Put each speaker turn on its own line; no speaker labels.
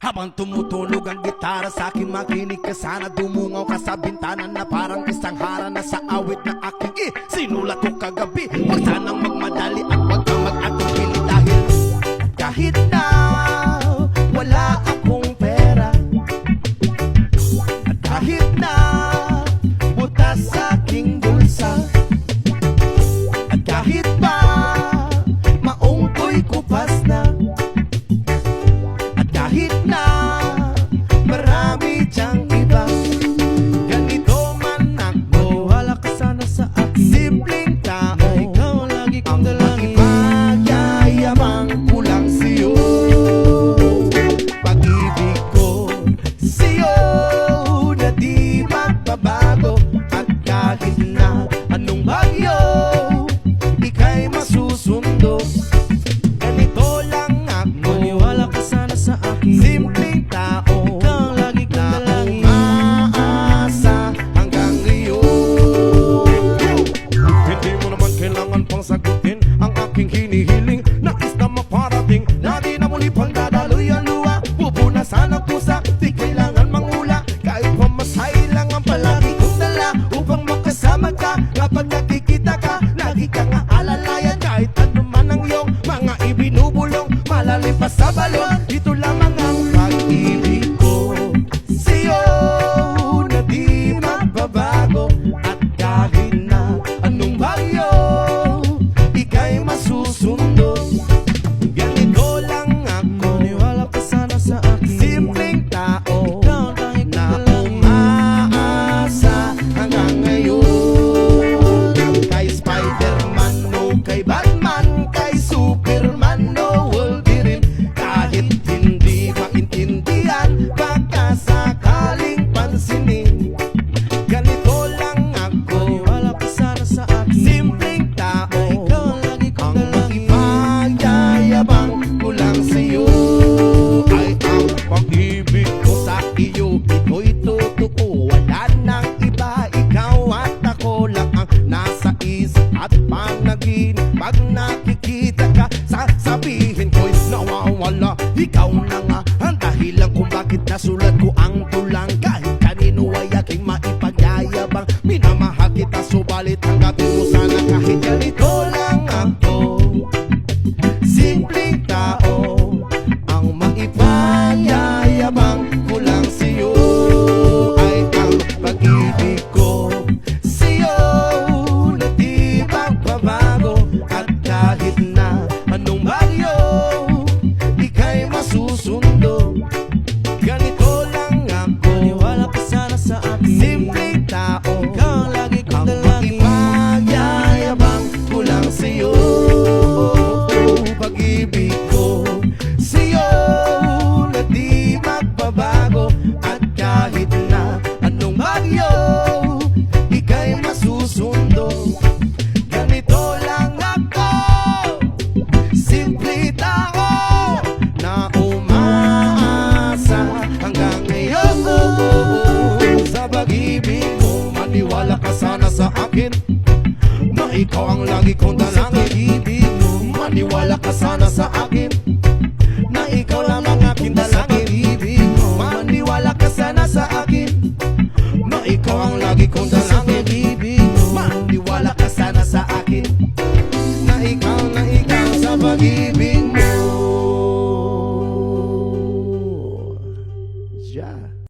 Habang tumutunog ang gitara sa akin, makinig ka sana. Dumungaw ka sa bintana na parang isang harana sa awit na aking sinulat ko kagabi. Huwag sanang magmadali at huwag kang mag-atubili dahil kahit na wala akong pera, at kahit na butas sa aking bulsa, at kahit pa maong ko'y kupas na, at kahit na marami diyang iba, ganito man ako,
wala ka sana sa akin.
simpleng tao,
Na ikaw ang lagi kong
ang
dalangin.
makipagyayabang kulang sa'yo. Pag-ibig ko sa'yo na di magbabago, at kahit na anong bagyo ika'y masusundo. Ganito lang ako,
Maniwala ka sana sa akin.
simpleng tao
Ikaw ang lagi kong
na
dalangin.
umaasa hanggang ngayon. Hindi mo naman kailangan pang sagutin ang aking hinihiling. Nais na maparating na di na muli pang dadaloy ang luha. Pupunasan ang pusa, di kailangan mangula. Kahit pamasahe lang ang palagi kong dala upang makasama ka. Kapag nakikita ka, lagi kang aalalayan. Kahit ano man ang iyong mga ibinubulong, malalim pa sa balon, ito lamang ang pag-ibig ko sa'yo na di magbabago. At kahit na anong bagyo ika'y masusundo. Ganito lang ako,
Maniwala ka sana sa akin.
simpleng tao
Ikaw ang lagi kong
na
dalangin.
umaasa hanggang ngayon. Kay Spider-Man o kay Batman, kay Superman o Wolverine, kahit hindi maintindihan, baka sakaling pansinin. Ganito lang ako,
Maniwala ka sana sa akin.
simpleng tao,
Ikaw ang lagi kong
ang
dalangin.
makipagyayabang ko lang sa'yo. Ay ang pag-ibig ko sa iyo, ito'y totoo. Wala nang iba, ikaw at ako lang ang nasa isip at panaginip. Pag nakikita ka, sasabihin ko'y nawawala. Ikaw na nga ang dahilan kung bakit nasulat ko ang tulang. Kahit kanino ay aking maipagyayabang, minamahal kita, subalit tanggapin mo sana kahit ganito lang ako. Simpleng tao, ang maipagyayabang ko lang sa'yo. Ay ang pag-ibig ko sa'yo na di magbabago. At kahit na anong bagyo ika'y masusundo. Ganito lang ako,
Maniwala ka sana sa akin.
simpleng tao,
Ikaw ang lagi kong
ang
dalangin.
makipagyayabang ko lang sa'yo. Pag-ibig ko sa'yo na di magbabago. At kahit na anong bagyo ika'y masusundo. Ganito lang ako, simple tao na umaasa hanggang ngayon. Sa pag-ibig mo, maniwala ka sana sa akin na ikaw ang lagi kong dalangin. Maniwala ka sana sa akin na ikaw lang ang aking dalangin. Maniwala ka sana sa akin na ikaw ang lagi kong dalangin. Maniwala ka sana sa akin na ikaw sa pag-ibig mo.